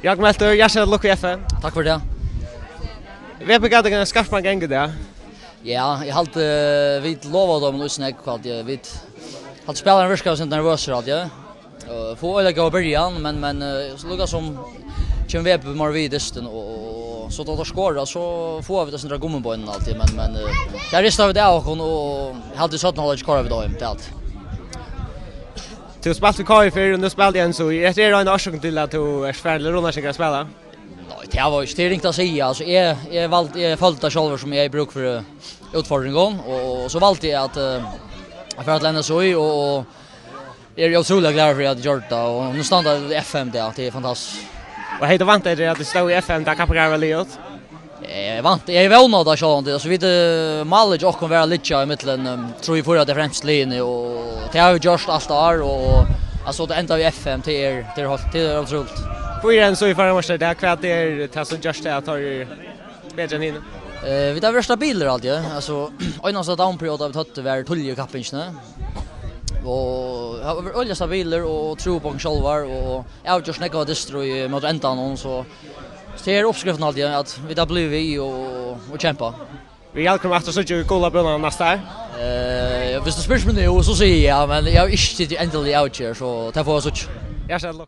Jag Melter, jag ska lucka FM. Tack för det. Vi är på gång att skaffa en gång där. Ja, jag hade vi lovade dem nu snäck kvart jag vet. Hade spelarna verkar så nervösa att jag. Får väl gå början men så lukar som kör vi på Marvidisten och så då skårar så får vi det sådana gummibojnen alltid men jag ristar det och hade satt något kvar över då inte allt. Du spelade kvar för och nu spelade igen så är det en orsak till att du är färdig runt att spela. Nej, det var ju styringt att säga. Alltså jag följde det själv som jag är bruk för utfordringen och så valde jag att för att lämna så i och är jag otroligt glad för att jag gjort det och nu stannar det FM det är fantastiskt. Och hej, du vant dig att du stod i FM där kapar väl liot. Jag är vana där så det så vid Malage och kan vara lite i mitten tror jag för att det främst linje och det har ju gjort allt där och alltså det ända i FM till är otroligt. Får en så i förra matchen där kvart det så just det att har bättre än inne. Vi tar värsta bilar alltid. Alltså en sån downperiod av att vara 12 kappingarna. Och har olja stabiler och tro på självar och jag just snäcka destroy mot ändan så det är uppskriften alltid att vi där blir vi och kämpa. Vi allkom att så ju kolla brunna nästa här. Visst du spyrs mig nu så säger jag men jag är inte ändelig out här så ta för oss. Jag ska